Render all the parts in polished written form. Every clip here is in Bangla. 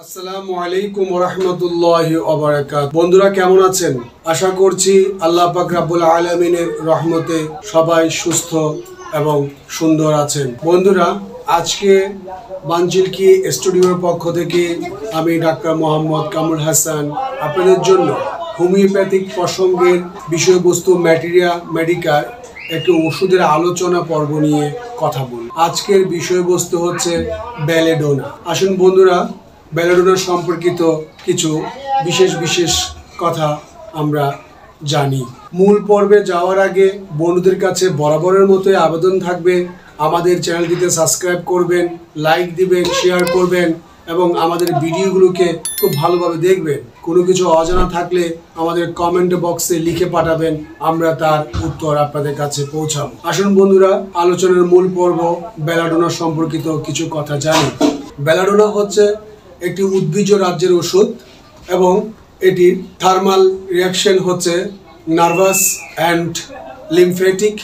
আসসালামু আলাইকুম ওয়া রাহমাতুল্লাহি ওয়া বারাকাতুহু। বন্ধুরা কেমন আছেন? আশা করছি আল্লাহ পাক রব্বুল আলামিনের রহমতে সবাই সুস্থ এবং সুন্দর আছেন। বন্ধুরা আজকে বানচিলকি স্টুডিওর পক্ষ থেকে আমি ডাক্তার মোহাম্মদ কামরুল হাসান আপনাদের জন্য হোমিওপ্যাথিক প্রসঙ্গের বিষয়বস্তু ম্যাটেরিয়া মেডিকার একটি ওষুধের আলোচনা পর্ব নিয়ে কথা বলব। আজকের বিষয়বস্তু হচ্ছে বেলেডোনা। আসুন বন্ধুরা বেলেডোনা সম্পর্কিত কিছু বিশেষ কথা আমরা জানি। মূল পর্বে যাওয়ার আগে বন্ধুদের কাছে বরাবরের মতোই আবেদন থাকবে, আমাদের চ্যানেলটিতে সাবস্ক্রাইব করবেন, লাইক দিবেন, শেয়ার করবেন এবং আমাদের ভিডিওগুলোকে খুব ভালোভাবে দেখবেন। কোনো কিছু অজানা থাকলে আমাদের কমেন্ট বক্সে লিখে পাঠাবেন, আমরা তার উত্তর আপনাদের কাছে পৌঁছাবো। আসুন বন্ধুরা আলোচনার মূল পর্ব বেলেডোনা সম্পর্কিত কিছু কথা জানি। বেলেডোনা হচ্ছে একটি উদ্ভিজ রাজ্যের ওষুধ এবং এটির থার্মাল রিয়াকশন হচ্ছে নার্ভাস অ্যান্ড লিমফ্যাটিক।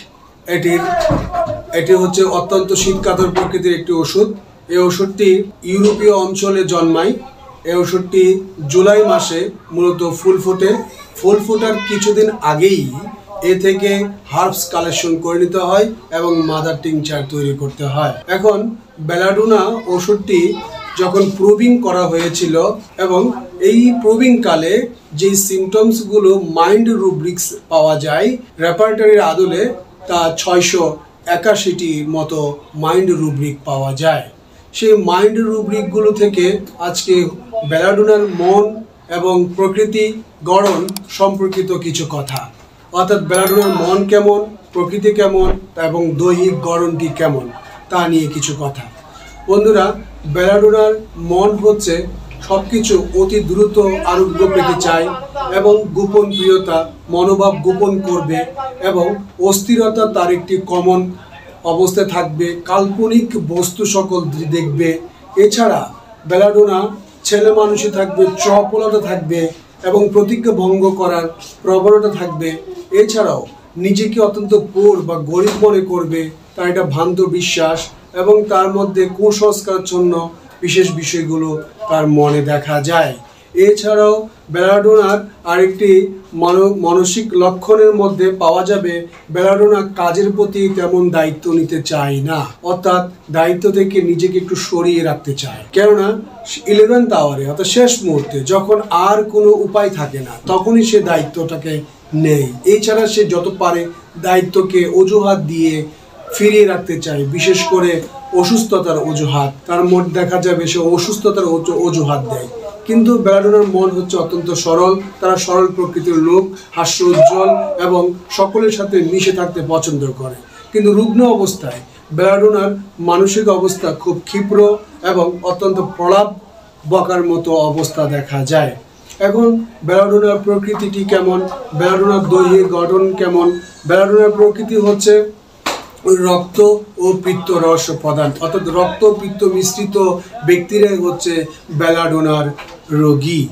এটি হচ্ছে অত্যন্ত শীতকাতর প্রকৃতির একটি ওষুধ। এই ওষুধটি ইউরোপীয় অঞ্চলে জন্মায়। এই ওষুধটি জুলাই মাসে মূলত ফুল ফোটে। ফুল ফোটার কিছুদিন আগেই এ থেকে হার্বস কালেকশন করে নিতে হয় এবং মাদার টিংচার তৈরি করতে হয়। এখন বেলেডোনা ওষুধটি যখন প্রুভিং করা হয়েছিল এবং এই প্রুভিং কালে যে সিমটমসগুলো মাইন্ড রুব্রিক্স পাওয়া যায় রেপার্টরির আদলে তা 681টির মতো মাইন্ড রুব্রিক পাওয়া যায়। সেই মাইন্ড রুব্রিকগুলো থেকে আজকে বেলেডোনার মন এবং প্রকৃতি গড়ন সম্পর্কিত কিছু কথা, অর্থাৎ বেলেডোনার মন কেমন, প্রকৃতি কেমন এবং দৈহিক গড়নটি কেমন তা নিয়ে কিছু কথা। বন্ধুরা বেলেডোনার মন হচ্ছে সবকিছু অতি দ্রুত আরোগ্য পেতে চায় এবং গোপন প্রিয়তা মনোভাব গোপন করবে এবং অস্থিরতা তার একটি কমন অবস্থায় থাকবে, কাল্পনিক বস্তু সকল দেখবে। এছাড়া বেলেডোনা ছেলে মানুষই থাকবে, চপলতা থাকবে এবং প্রতিজ্ঞা ভঙ্গ করার প্রবণতা থাকবে। এছাড়াও নিজেকে অত্যন্ত পোর বা গরিব মনে করবে, তার এটা ভ্রান্ত বিশ্বাস এবং তার মধ্যে কুসংস্কারাচ্ছন্ন বিশেষ বিষয়গুলো তার মনে দেখা যায়। এছাড়াও বেলেডোনার আরেকটি মানসিক লক্ষণের মধ্যে পাওয়া যাবে বেলেডোনা কাজের প্রতি তেমন দায়িত্ব নিতে চায় না, অর্থাৎ দায়িত্ব থেকে নিজেকে একটু সরিয়ে রাখতে চায়। কেননা 11th আওয়ারে অর্থাৎ শেষ মুহূর্তে যখন আর কোনো উপায় থাকে না তখনই সে দায়িত্বটাকে নেয়। এছাড়া সে যত পারে দায়িত্বকে অজুহাত দিয়ে ফিরিয়ে রাখতে চায়, বিশেষ করে অসুস্থতার অজুহাত। তার মধ্যে দেখা যাবে সে অসুস্থতার অজুহাত দেয়। কিন্তু বেলেডোনার মন হচ্ছে অত্যন্ত সরল, তারা সরল প্রকৃতির লোক, হাস্য উজ্জ্বল এবং সকলের সাথে মিশে থাকতে পছন্দ করে। কিন্তু রুগ্ন অবস্থায় বেলেডোনার মানসিক অবস্থা খুব ক্ষিপ্র এবং অত্যন্ত প্রলাপ বকার মতো অবস্থা দেখা যায়। এখন বেলেডোনার প্রকৃতিটি কেমন, বেলেডোনার দৈহিক গঠন কেমন? বেলেডোনার প্রকৃতি হচ্ছে রক্ত ও পিত্ত রস প্রদান, অর্থাৎ রক্ত পিত্ত মিশ্রিত ব্যক্তিরাই হচ্ছে বেলেডোনার রোগী।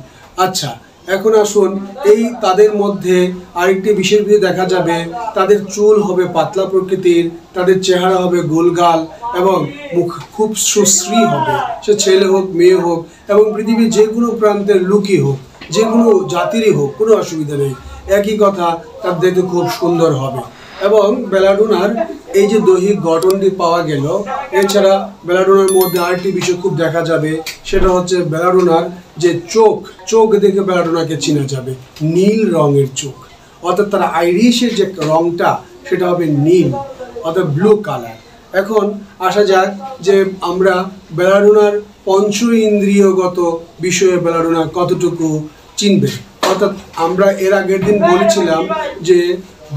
আচ্ছা, এখন আসুন এই তাদের মধ্যে আরেকটি বিশেষ দেখা যাবে, তাদের চুল হবে পাতলা প্রকৃতির, তাদের চেহারা হবে গোলগাল এবং মুখ খুব সুশ্রী হবে, সে ছেলে হোক মেয়ে হোক এবং পৃথিবীর যে কোনো প্রান্তের লোকই হোক, যে কোনো জাতিরই হোক, কোনো অসুবিধা নেই। একই কথা, তার দেখতে খুব সুন্দর হবে। এবং বেলেডোনার এই যে দৈহিক গঠনটি পাওয়া গেল, এছাড়া বেলেডোনার মধ্যে আরেকটি বিষয় খুব দেখা যাবে, সেটা হচ্ছে বেলেডোনার যে চোখ দেখে বেলেডোনাকে চেনা যাবে, নীল রঙের চোখ, অর্থাৎ তার আইরিশের যে রঙটা সেটা হবে নীল, অর্থাৎ ব্লু কালার। এখন আসা যাক যে আমরা বেলেডোনার পঞ্চ ইন্দ্রিয়গত বিষয়ে বেলেডোনা কতটুকু চিনবে। অর্থাৎ আমরা এর আগের দিন বলেছিলাম যে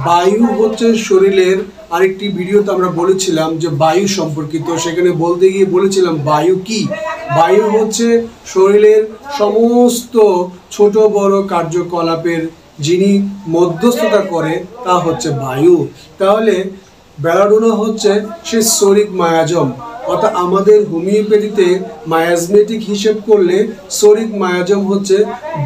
বায়ু হচ্ছে শরীরের, আরেকটি ভিডিওতে আমরা বলেছিলাম যে বায়ু সম্পর্কিত, সেখানে বলতে গিয়ে বলেছিলাম বায়ু কি? বায়ু হচ্ছে শরীরের সমস্ত ছোট বড় কার্যকলাপের যিনি মধ্যস্থতা করে তা হচ্ছে বায়ু। তাহলে বেলেডোনা হচ্ছে সে শরিক মায়াজম, অর্থাৎ আমাদের হোমিওপ্যাথিতে মায়াজমেটিক হিসেব করলে শরিক মায়াজম হচ্ছে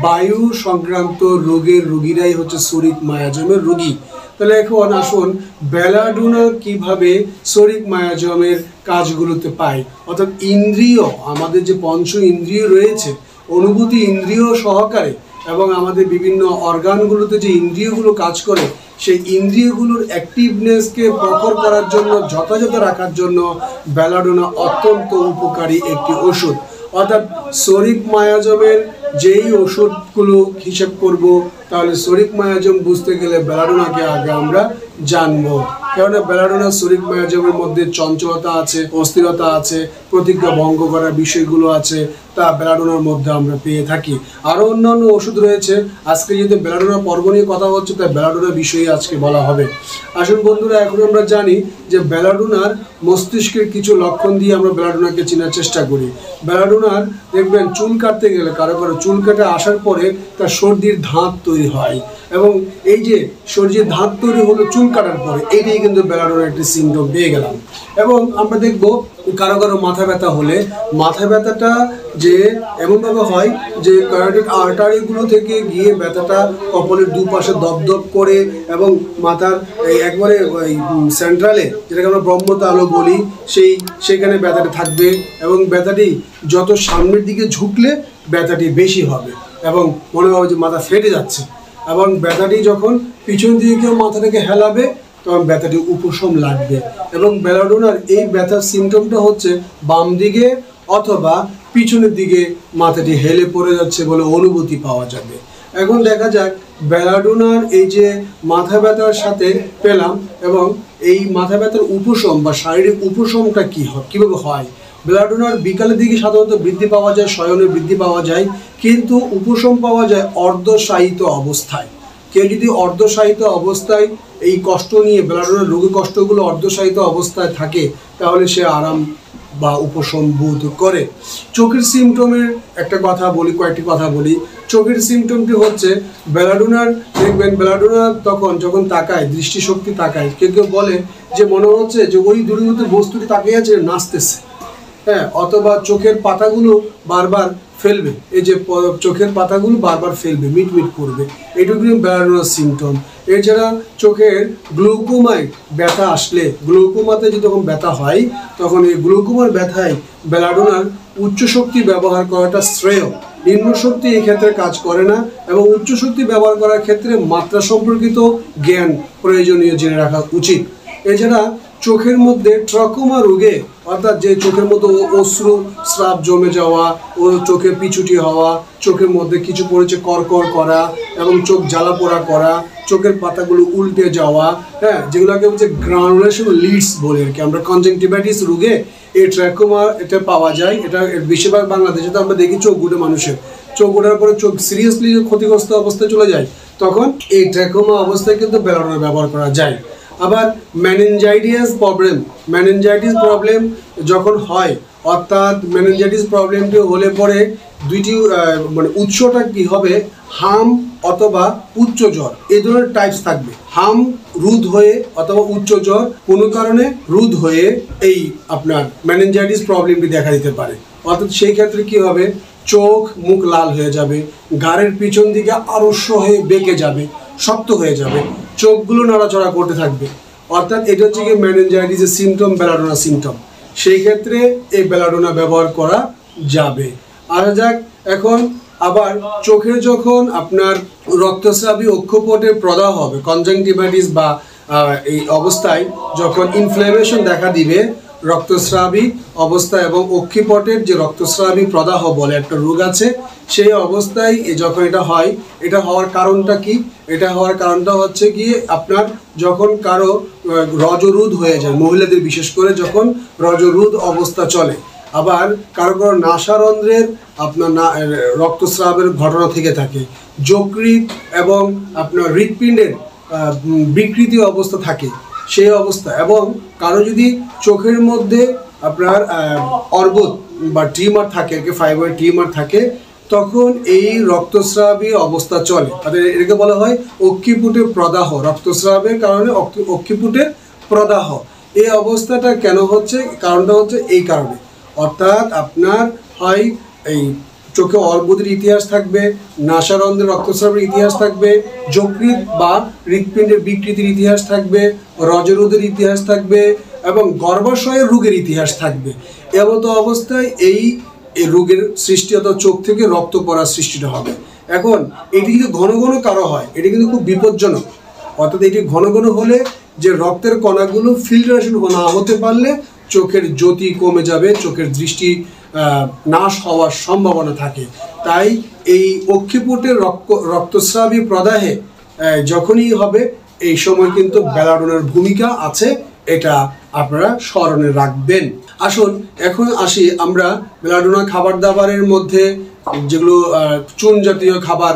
বায়ু সংক্রান্ত রোগের রোগীরাই হচ্ছে শরিক মায়াজমের রোগী। তাহলে এখন আসুন বেলেডোনা কিভাবে শরিক মায়াজমের কাজগুলোতে পায়, অর্থাৎ ইন্দ্রিয়, আমাদের যে পঞ্চ ইন্দ্রিয় রয়েছে অনুভূতি ইন্দ্রিয় সহকারে এবং আমাদের বিভিন্ন অর্গানগুলোতে যে ইন্দ্রিয়গুলো কাজ করে সেই ইন্দ্রিয়গুলোর অ্যাক্টিভনেসকে প্রখর করার জন্য যথাযথ রাখার জন্য বেলাডোনা অত্যন্ত উপকারী একটি ওষুধ। অর্থাৎ শরিক মায়াজমের যেই ওষুধগুলো হিসেব করব, তাহলে শরিক মায়াজম বুঝতে গেলে বেলাডোনাকে আগে আমরা জানবো। কেননা বেলাডোনা শরিক মায়াজমের মধ্যে চঞ্চলতা আছে, অস্থিরতা আছে, প্রতিজ্ঞা ভঙ্গ করার বিষয়গুলো আছে, তা বেলাডোনার মধ্যে আমরা পেয়ে থাকি। আরও অন্যান্য ওষুধ রয়েছে। আজকে যেহেতু বেলাডোনা পর্ব নিয়ে কথা হচ্ছে, তাই বেলাডোনা বিষয়ে আজকে বলা হবে। আসুন বন্ধুরা, এখন আমরা জানি যে বেলাডোনার মস্তিষ্কের কিছু লক্ষণ দিয়ে আমরা বেলাডোনাকে চেনার চেষ্টা করি। বেলাডোনার দেখবেন চুল কাটতে গেলে কারো কারো চুল কাটে আসার পরে তার সর্দির ধাত তৈরি হয়, এবং এই যে সর্দির ধাত তৈরি হলো চুল কাটার পরে, এইটাই কিন্তু বেলাডোনার একটি সিমটম পেয়ে গেলাম। এবং আমরা দেখব কারো কারো মাথা ব্যথা হলে মাথা ব্যথাটা যে এমনভাবে হয় যে কার্ডিয়াক আর্টারিগুলো থেকে গিয়ে ব্যথাটা কপালের দুপাশে দপদপ করে এবং মাথার একবারে ওই সেন্ট্রালে, যেটাকে আমরা ব্রহ্মতালু বলি, সেখানে ব্যথাটা থাকবে, এবং ব্যথাটি যত সামনের দিকে ঝুঁকলে ব্যথাটি বেশি হবে এবং মনে হবে যে মাথা ফেটে যাচ্ছে। এবং ব্যথাটি যখন পিছন দিকে কেউ মাথাটাকে হেলাবে তখন ব্যথাটি উপশম লাগবে। এবং বেলাডোনার এই ব্যথার সিমটমটা হচ্ছে বাম দিকে অথবা পিছনের দিকে মাথাটি হেলে পড়ে যাচ্ছে বলে অনুভূতি পাওয়া যাবে। এখন দেখা যাক বেলাডোনার এই যে মাথা ব্যথার সাথে পেলাম, এবং এই মাথা ব্যথার উপশম বা শারীরিক উপশমটা কীভাবে হয়। বেলাডোনার বিকালের দিকে সাধারণত বৃদ্ধি পাওয়া যায়, শয়নে বৃদ্ধি পাওয়া যায়, কিন্তু উপশম পাওয়া যায় অর্ধশায়িত অবস্থায়। কেউ যদি অর্ধশায়িত অবস্থায় এই কষ্ট নিয়ে, বেলাডোনার রোগী কষ্টগুলো অর্ধশায়িত অবস্থায় থাকে, তাহলে সে আরাম বা উপশম বোধ করে। চোখের সিমটমের কয়েকটি কথা বলি। চোখের সিমটমটি হচ্ছে বেলাডোনার, দেখবেন বেলাডোনা তখন যখন তাকায়, দৃষ্টিশক্তি তাকায়, কেউ কেউ বলে যে মনে হচ্ছে যে ওই দূরীভূত বস্তুটি তাকিয়ে আছে, নাচতেছে, হ্যাঁ, অথবা চোখের পাতাগুলো বারবার ফেলবে, এই যে চোখের পাতাগুলো বারবার ফেলবে, মিটমিট করবে, এটুকু বেলাডোনার সিমটম। এছাড়া চোখের গ্লুকোমায় ব্যথা আসলে, গ্লুকোমাতে যখন ব্যথা হয় তখন এই গ্লুকোমার ব্যথায় বেলাডোনার উচ্চ শক্তি ব্যবহার করাটা শ্রেয়। নিম্ন শক্তি এই ক্ষেত্রে কাজ করে না, এবং উচ্চ শক্তি ব্যবহার করার ক্ষেত্রে মাত্রা সম্পর্কিত জ্ঞান প্রয়োজনীয় জেনে রাখা উচিত। এছাড়া চোখের মধ্যে ট্রাকোমা রোগে, অর্থাৎ যে চোখের মধ্যে অশ্রু স্রাব জমে যাওয়া, ও চোখে পিছুটি হওয়া, চোখের মধ্যে কিছু পড়েছে করকর করা এবং চোখ জ্বালা পোড়া করা, চোখের পাতাগুলো উল্টে যাওয়া, হ্যাঁ, যেগুলোকে হচ্ছে গ্রানুলেশন লিডস বলে আর কি আমরা। কনজাংটিভাইটিস রোগে এই ট্রাকোমা এটা পাওয়া যায়। এটা বেশিরভাগ বাংলাদেশে তো আমরা দেখি চোখ গুটে মানুষের, চোখ ওঠার পরে চোখ সিরিয়াসলি ক্ষতিগ্রস্ত অবস্থায় চলে যায়, তখন এই ট্রাকোমা অবস্থায় কিন্তু বেলাডোনা ব্যবহার করা যায়। আবার মেনিনজাইটিস প্রবলেম যখন হয়, অর্থাৎ মেনিনজাইটিস প্রবলেমটি হলে পরে দুইটি উৎসটা কি হবে, হাম অথবা উচ্চ জ্বর, এই ধরনের টাইপস থাকবে। হাম রোধ হয়ে অথবা উচ্চ জ্বর কোনো কারণে রোধ হয়ে এই আপনার মেনিনজাইটিস প্রবলেমটি দেখা দিতে পারে। অর্থাৎ সেই ক্ষেত্রে কি হবে, চোখ মুখ লাল হয়ে যাবে, ঘাড়ের পিছন দিকে আরস্য হয়ে বেঁকে যাবে, শক্ত হয়ে যাবে, চোখগুলো নড়াচড়া করতে থাকবে। অর্থাৎ এটা হচ্ছে কি মেনিনজাইটিসের সিমটম, বেলাডোনা সিমটম। সেই ক্ষেত্রে এই বেলাডোনা ব্যবহার করা যাবে। আর যাক, এখন আবার চোখের যখন আপনার রক্তস্রাবী অক্ষপটের প্রদাহ হবে, কনজাংটিভাইটিস বা এই অবস্থায় যখন ইনফ্ল্যামেশন দেখা দিবে রক্তস্রাবী অবস্থা, এবং অক্ষিপটের যে রক্তস্রাবী প্রদাহ বলে একটা রোগ আছে, সেই অবস্থায় যখন এটা হয়, এটা হওয়ার কারণটা কি? এটা হওয়ার কারণটা হচ্ছে গিয়ে আপনার যখন কারো রজরোধ হয়ে যায়, মহিলাদের বিশেষ করে যখন রজরোধ অবস্থা চলে, আবার কারো কারো নাসারন্ধ্রের আপনার রক্তস্রাবের ঘটনা থেকে থাকে, যকৃৎ এবং আপনার হৃৎপিণ্ডের বিকৃতি অবস্থা থাকে সেই অবস্থা, এবং কারো যদি চোখের মধ্যে আপনার অর্বুদ বা টিউমার থাকে, ফাইব্রয়েড টিউমার থাকে, তখন এই রক্তস্রাবী অবস্থা চলে। এটাকে বলা হয় অক্ষিপুটের প্রদাহ। রক্তস্রাবের কারণে অক্ষিপুটের প্রদাহ এই অবস্থাটা কেন হচ্ছে, কারণটা হচ্ছে এই কারণে, অর্থাৎ আপনার হয় এই চোখে অর্বুদের ইতিহাস থাকবে, নাসারন্ধ্রের রক্তস্রাবের ইতিহাস থাকবে, যকৃৎ বা হৃৎপিণ্ডের বিকৃতির ইতিহাস থাকবে, রজরোধের ইতিহাস থাকবে, এবং গর্ভাশয়ের রোগের ইতিহাস থাকবে। এমতো অবস্থায় এই এই রোগের সৃষ্টি, অর্থাৎ চোখ থেকে রক্ত পড়ার সৃষ্টিটা হবে। এখন এটি যদি ঘন ঘন কারো হয়, এটি কিন্তু খুব বিপজ্জনক। অর্থাৎ এটি ঘন ঘন হলে যে রক্তের কণাগুলো ফিল্টারেশন না হতে পারলে চোখের জ্যোতি কমে যাবে, চোখের দৃষ্টি নাশ হওয়ার সম্ভাবনা থাকে। তাই এই অক্ষিপুটের রক্তস্রাবী প্রদাহে যখনই হবে, এই সময় কিন্তু বেলাডোনার ভূমিকা আছে, এটা আপনারা স্মরণে রাখবেন। আসুন এখন আসি আমরা বেলাডোনা খাবার দাবারের মধ্যে, যেগুলো চুন জাতীয় খাবার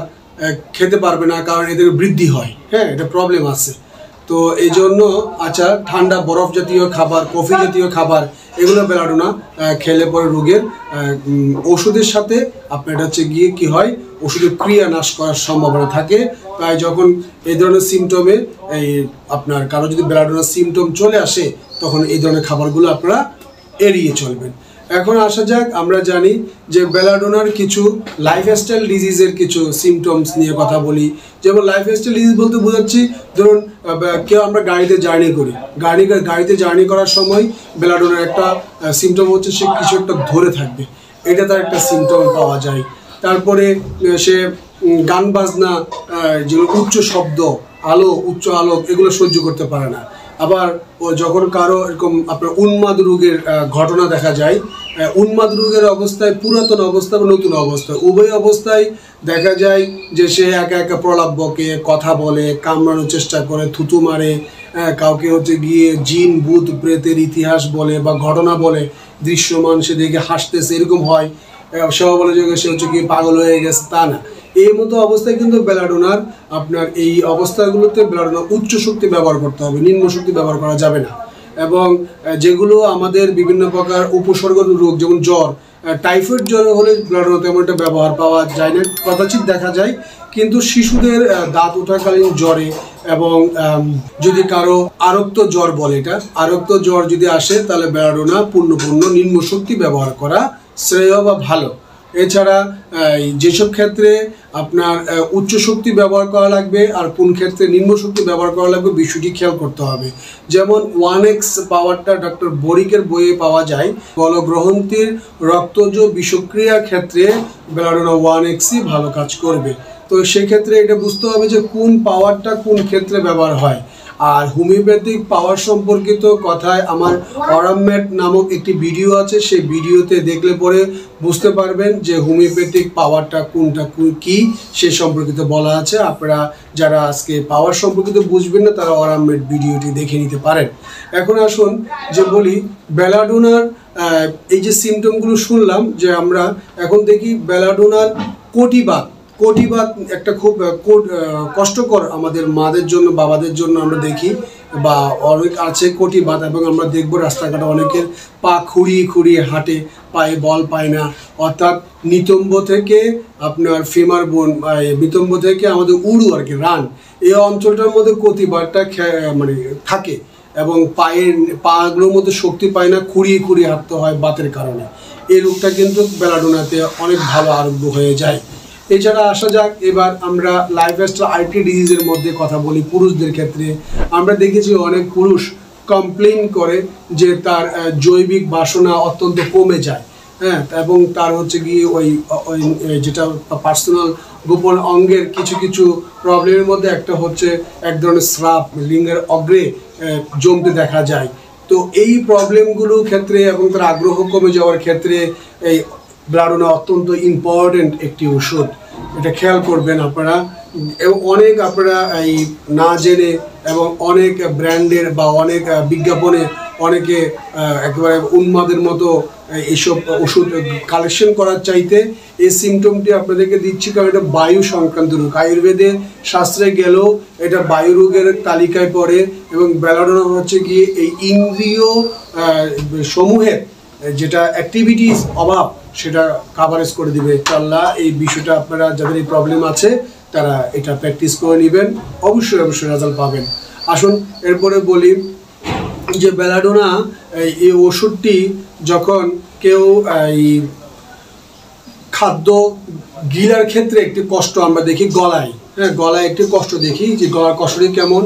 খেতে পারবে না, কারণ এদের বৃদ্ধি হয়, হ্যাঁ, এটা প্রবলেম আছে। তো এই জন্য আচ্ছা, ঠান্ডা বরফ জাতীয় খাবার, কফি জাতীয় খাবার, এগুলো বেলাডোনা খেলে পরে রোগের ওষুধের সাথে আপনার হচ্ছে গিয়ে কি হয়, ওষুধের ক্রিয়া নাশ করার সম্ভাবনা থাকে। তাই যখন এই ধরনের সিমটমে আপনার কারো যদি বেলাডোনার সিমটম চলে আসে, তখন এই ধরনের খাবারগুলো আপনারা এড়িয়ে চলবেন। এখন আসা যাক, আমরা জানি যে বেলাডোনার কিছু লাইফস্টাইল ডিজিজের কিছু সিমটমস নিয়ে কথা বলি। যেমন লাইফস্টাইল ডিজিজ বলতে বোঝাচ্ছি, ধরুন কেউ আমরা গাড়িতে জার্নি করি, গাড়িতে জার্নি করার সময় বেলাডোনার একটা সিমটম হচ্ছে সে কিছু একটা ধরে থাকবে, এটা তার একটা সিমটম পাওয়া যায়। তারপরে সে গান বাজনা, যেগুলো উচ্চ শব্দ, উচ্চ আলোক, এগুলো সহ্য করতে পারে না। আবার যখন কারো এরকম আপনার উন্মাদ রোগের ঘটনা দেখা যায়, উন্মাদ রোগের অবস্থায়, পুরাতন অবস্থা বা নতুন অবস্থায়, উভয় অবস্থায় দেখা যায় যে সে একা একা প্রলাপ বকে, কথা বলে, কামড়ানোর চেষ্টা করে, থুতু মারে, কাউকে হচ্ছে গিয়ে জিন ভূত প্রেতের ইতিহাস বলে বা ঘটনা বলে, দৃশ্যমান সে দেখে হাসতেছে, এরকম হয়। সব বলে যে সে হচ্ছে গিয়ে পাগল হয়ে গেছে, তা না। এই মতো অবস্থায় কিন্তু বেলাডোনার আপনার এই অবস্থাগুলোতে বেলাডোনার উচ্চ শক্তি ব্যবহার করতে হবে, নিম্ন শক্তি ব্যবহার করা যাবে না। এবং যেগুলো আমাদের বিভিন্ন প্রকার উপসর্গ রোগ, যেমন জ্বর, টাইফয়েড জ্বর হলে বেলাডোনা তেমন একটা ব্যবহার পাওয়া যায় না, কদাচিৎ দেখা যায়। কিন্তু শিশুদের দাঁত ওঠাকালীন জ্বরে এবং যদি কারো আরক্ত জ্বর বলে, এটা আরক্ত জ্বর যদি আসে, তাহলে বেলাডোনা পূর্ণ নিম্ন শক্তি ব্যবহার করা শ্রেয় বা ভালো। এছাড়া যেসব ক্ষেত্রে আপনার উচ্চ শক্তি ব্যবহার করা লাগবে আর কোন ক্ষেত্রে নিম্ন শক্তি ব্যবহার করা লাগবে, বিষয়টি খেয়াল করতে হবে। যেমন 1x পাওয়ারটা ডক্টর বরিকের বইয়ে পাওয়া যায়, গলগ্রন্থির রক্তজ বিষক্রিয়ার ক্ষেত্রে বেলাডোনা 1xই ভালো কাজ করবে। তো সেক্ষেত্রে এটা বুঝতে হবে যে কোন পাওয়ারটা কোন ক্ষেত্রে ব্যবহার হয়। আর হোমিওপ্যাথিক পাওয়ার সম্পর্কিত কথায় আমার অরামম্যাট নামক একটি ভিডিও আছে, সেই ভিডিওতে দেখলে পরে বুঝতে পারবেন যে হোমিওপ্যাথিক পাওয়ারটা কোনটা কি সে সম্পর্কিত বলা আছে। আপনারা যারা আজকে পাওয়ার সম্পর্কিত বুঝবেন না, তারা অরামম্যাট ভিডিওটি দেখে নিতে পারেন। এখন আসুন যে বলি বেলাডোনার এই যে সিমটমগুলো শুনলাম, যে আমরা এখন দেখি বেলাডোনার কোটিবাত একটা খুব কষ্টকর আমাদের মাদের জন্য, বাবাদের জন্য আমরা দেখি, বা অনেক আছে কোটিবাত। এবং আমরা দেখবো রাস্তাঘাটে অনেকের পা খুঁড়িয়ে হাঁটে, পায়ে বল পায় না। অর্থাৎ নিতম্ব থেকে আপনার ফিমার বোন, নিতম্ব থেকে আমাদের উড়ু আর কি, রান, এই অঞ্চলটার মধ্যে কোটিবাতটা মানে থাকে এবং পাগুলোর মধ্যে শক্তি পায় না, খুঁড়িয়ে হাঁটতে হয় বাতের কারণে। এই রোগটা কিন্তু বেলাডোনাতে অনেক ভালো আরোগ্য হয়ে যায়। এছাড়া আসা যাক, এবার আমরা লাইফস্টাইল আইটি ডিজিজের মধ্যে কথা বলি। পুরুষদের ক্ষেত্রে আমরা দেখেছি অনেক পুরুষ কমপ্লেন করে যে তার জৈবিক বাসনা অত্যন্ত কমে যায়, হ্যাঁ, এবং তার হচ্ছে গিয়ে ওই যেটা পার্সোনাল গোপন অঙ্গের কিছু প্রবলেমের মধ্যে একটা হচ্ছে এক ধরনের স্রাব লিঙ্গের অগ্রে জমতে দেখা যায়। তো এই প্রবলেমগুলোর ক্ষেত্রে এবং তার আগ্রহ কমে যাওয়ার ক্ষেত্রে এই বেলাডোনা অত্যন্ত ইম্পর্টেন্ট একটি ওষুধ, এটা খেয়াল করবেন আপনারা। এবং অনেক আপনারা এই না জেনে এবং অনেক ব্র্যান্ডের বা অনেক বিজ্ঞাপনে অনেকে একেবারে উন্মাদের মতো এইসব ওষুধ কালেকশন করার চাইতে এই সিমটমটি আপনাদেরকে দিচ্ছি, কারণ এটা বায়ু সংক্রান্ত রোগ। আয়ুর্বেদে শাস্ত্রে গেলেও এটা বায়ু রোগের তালিকায় পড়ে। এবং বেলাডোনা হচ্ছে গিয়ে এই ইন্দ্রিয় সমূহের যেটা অ্যাক্টিভিটিস অভাব, সেটা কাভারেজ করে দিবে। আল্লাহ এই বিষয়টা আপনারা যাদের এই প্রবলেম আছে তারা এটা প্র্যাকটিস করে নেবেন, অবশ্যই রেজাল্ট পাবেন। আসুন এরপরে বলি যে বেলাডোনা এই ওষুধটি যখন কেউ এই খাদ্য গিলার ক্ষেত্রে একটি কষ্ট আমরা দেখি, গলায় একটি কষ্ট দেখি। যে গলার কষ্টটি কেমন,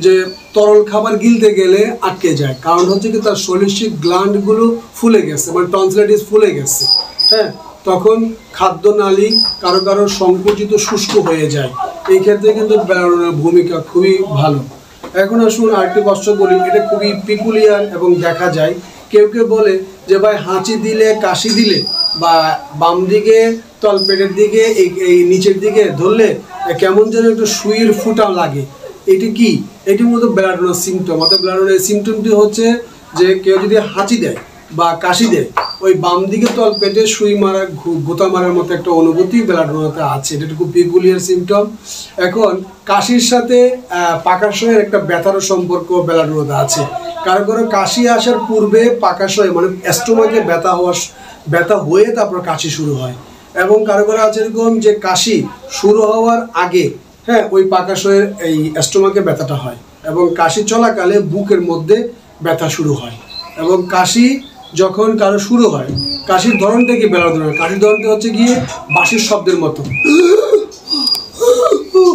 যে তরল খাবার গিলতে গেলে আটকে যায়, কারণ হচ্ছে কি তার শৈলশিক গ্ল্যান্ডগুলো ফুলে গেছে, মানে টনসিলাইটিস ফুলে গেছে। হ্যাঁ, তখন খাদ্যনালী কারো কারো সংকুচিত শুষ্ক হয়ে যায়। এই ক্ষেত্রে কিন্তু বেলাডোনার ভূমিকা খুবই ভালো। এখন আসুন আরেকটি কষ্ট বলি, এটা খুবই পিকুলিয়ার এবং দেখা যায়। কেউ কেউ বলে যে ভাই হাঁচি দিলে, কাশি দিলে বা বাম দিকে তলপেটের দিকে এই নিচের দিকে ধরলে কেমন যেন একটু সুইয়ের ফুটা লাগে। এটি কি? এটি মূলত বেলাডোনার সিমটম। অর্থাৎ বেলাডোনার সিমটমটি হচ্ছে যে কেউ যদি হাঁচি দেয় বা কাশি দেয়, ওই বাম দিকে তলপেটে সুই মারা, গোতা মারার মতো একটা অনুভূতি বেলাডোনাতে আছে। এটা খুব পিকুলিয়ার সিমটম। এখন কাশির সাথে পাকাশয়ের একটা ব্যথারও সম্পর্ক বেলাডোনাতে আছে। কারো কারো কাশি আসার পূর্বে পাকাশয় মানে স্টোমাকে ব্যথা হয়ে তারপর কাশি শুরু হয়, এবং কারো কারো আছে এরকম যে কাশি শুরু হওয়ার আগে হ্যাঁ ওই পাকাশয়ের এই স্টোমাকে ব্যথাটা হয়, এবং কাশি চলাকালে বুকের মধ্যে ব্যথা শুরু হয়। এবং কাশি যখন কারো শুরু হয়, কাশির ধরনটা কি বেলাডোনার? কাশির ধরনটা হচ্ছে গিয়ে বাঁশির শব্দের মতো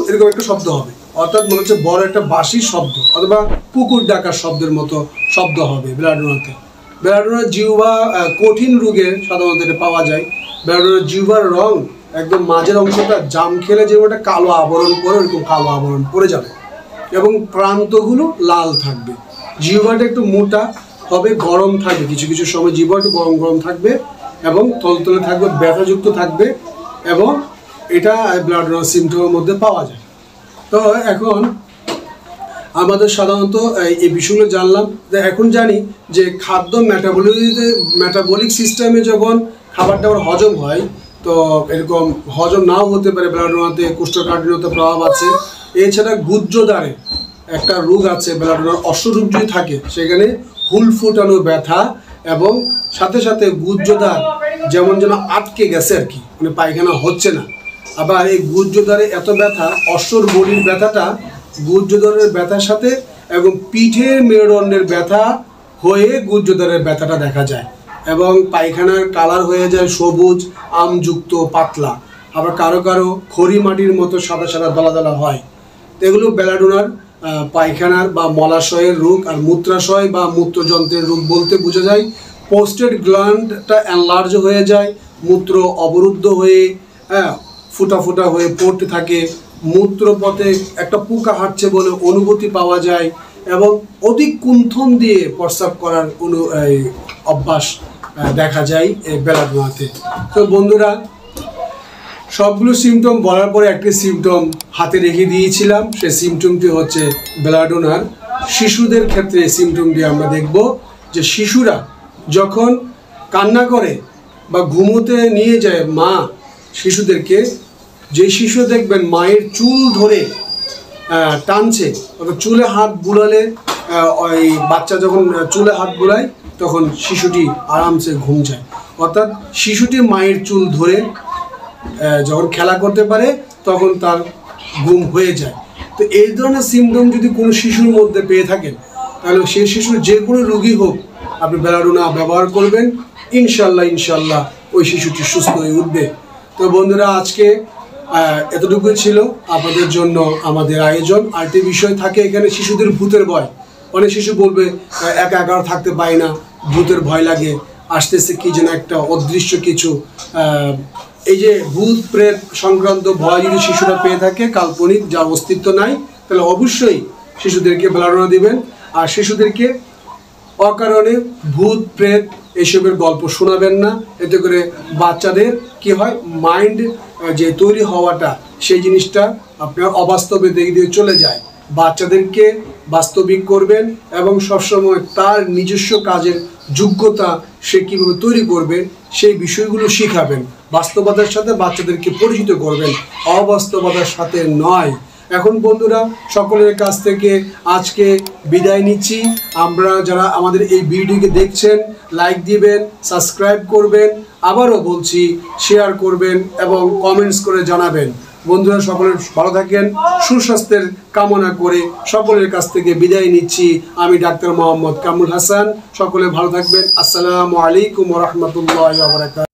এরকম একটা শব্দ হবে, অর্থাৎ মনে হচ্ছে বড় একটা বাঁশির শব্দ অথবা পুকুর ডাকার শব্দের মতো শব্দ হবে বেলাডোনাতে। বেলাডোনার জিহ্বা কঠিন রোগে সাধারণত এটা পাওয়া যায়। বেলাডোনার জিহ্বার রং একদম মাঝের অংশটা জাম খেলে যে ওটা কালো আবরণ পরে, ওরকম কালো আবরণ পড়ে যাবে এবং প্রান্তগুলো লাল থাকবে। জিহ্বাটা একটু মোটা হবে, গরম থাকবে, কিছু কিছু সময় জিহ্বা একটু গরম গরম থাকবে এবং তলতলে থাকবে, ব্যথাযুক্ত থাকবে, এবং এটা বেলাডোনার সিমটমের মধ্যে পাওয়া যায়। তো এখন আমাদের সাধারণত এই বিষয়গুলো জানলাম। এখন জানি যে খাদ্য মেটাবলিক সিস্টেমে যখন খাবার দাবার হজম হয়, তো এরকম হজম নাও হতে পারে, বেলাডোনাতে কোষ্ঠকাঠিন্যতা প্রভাব আছে। এছাড়া গুহ্যদ্বারে একটা রোগ আছে বেলাডোনার, অশ্বরোগ যদি থাকে সেখানে হুল ফুটানো ব্যথা, এবং সাথে সাথে গুহ্যদ্বার যেমন যেন আটকে গেছে আর কি, মানে পায়খানা হচ্ছে না। আবার এই গুহ্যদ্বারে এত ব্যথা, অশ্বর বলির ব্যথাটা গুহ্যদ্বারের ব্যথার সাথে এবং পিঠের মেরুদণ্ডের ব্যথা হয়ে গুহ্যদ্বারের ব্যথাটা দেখা যায়, এবং পায়খানার কালার হয়ে যায় সবুজ আমযুক্ত পাতলা। আবার কারো কারো খড়ি মাটির মতো সাদা সাদা দলা দলা হয়। এগুলো বেলাডোনার পায়খানার বা মলাশয়ের রোগ। আর মূত্রাশয় বা মূত্রযন্ত্রের রোগ বলতে বোঝা যায় পোস্টেড গ্ল্যান্ডটা এনলার্জ হয়ে যায়, মূত্র অবরুদ্ধ হয়ে ফুটা ফুটা হয়ে পড়তে থাকে, মূত্রপথে একটা পোকা হাঁটছে বলে অনুভূতি পাওয়া যায়, এবং অধিক কুণ্ঠন দিয়ে প্রস্রাব করার অভ্যাস দেখা যায় এই বেলাডোনাতে। তো বন্ধুরা, সবগুলো সিমটম বলার পরে একটি সিমটম হাতে রেখে দিয়েছিলাম, সেই সিমটমটি হচ্ছে বেলাডোনার শিশুদের ক্ষেত্রে। সিমটমটি আমরা দেখব যে শিশুরা যখন কান্না করে বা ঘুমোতে নিয়ে যায় মা শিশুদেরকে, যে শিশু দেখবেন মায়ের চুল ধরে টানছে, চুলে হাত বুলালে ওই বাচ্চা যখন চুলে হাত বুলায় তখন শিশুটি আরামসে ঘুম যায়। অর্থাৎ শিশুটি মায়ের চুল ধরে যখন খেলা করতে পারে তখন তার ঘুম হয়ে যায়। তো এই ধরনের সিমটম যদি কোনো শিশুর মধ্যে পেয়ে থাকেন, তাহলে সেই শিশুর যে কোনো রোগী হোক আপনি বেলাডোনা ব্যবহার করবেন, ইনশাল্লাহ ওই শিশুটি সুস্থ হয়ে উঠবে। তো বন্ধুরা, আজকে এতটুকুই ছিল আপনাদের জন্য আমাদের আয়োজন। আরেকটি বিষয় থাকে এখানে, শিশুদের ভূতের ভয়। অনেক শিশু বলবে একা একা থাকতে পারি না, ভূতের ভয় লাগে, আসতেছে কি যেন একটা অদৃশ্য কিছু। এই যে ভূত প্রেত সংক্রান্ত ভয় যদি শিশুরা পেয়ে থাকে, কাল্পনিক, যার অস্তিত্ব নাই, তাহলে অবশ্যই শিশুদেরকে বেলাডোনা দিবেন। আর শিশুদেরকে অকারণে ভূত প্রেত এসবের গল্প শোনাবেন না। এতে করে বাচ্চাদের কি হয়, মাইন্ড যে তৈরি হওয়াটা সেই জিনিসটা আপনার অবাস্তবে দিকে দিয়ে চলে যায়। বাচ্চাদেরকে বাস্তবিক করবেন এবং সবসময় তার নিজস্ব কাজের যোগ্যতা সে কীভাবে তৈরি করবে সেই বিষয়গুলো শিখাবেন। বাস্তবতার সাথে বাচ্চাদেরকে পরিচিত করবেন, অবাস্তবতার সাথে নয়। এখন বন্ধুরা, সকলের কাছ থেকে আজকে বিদায় নিচ্ছি। আমরা যারা আমাদের এই ভিডিওকে দেখছেন, লাইক দিবেন, সাবস্ক্রাইব করবেন, আবারও বলছি শেয়ার করবেন এবং কমেন্টস করে জানাবেন। বন্ধুরা, সকলের ভালো থাকেন, সুস্বাস্থ্যের কামনা করে সকলের কাছ থেকে বিদায় নিচ্ছি। আমি ডাক্তার মোহাম্মদ কামরুল হাসান। সকলে ভালো থাকবেন। আসসালামু আলাইকুম ওয়া রাহমাতুল্লাহি ওয়া বারাকাতুহু।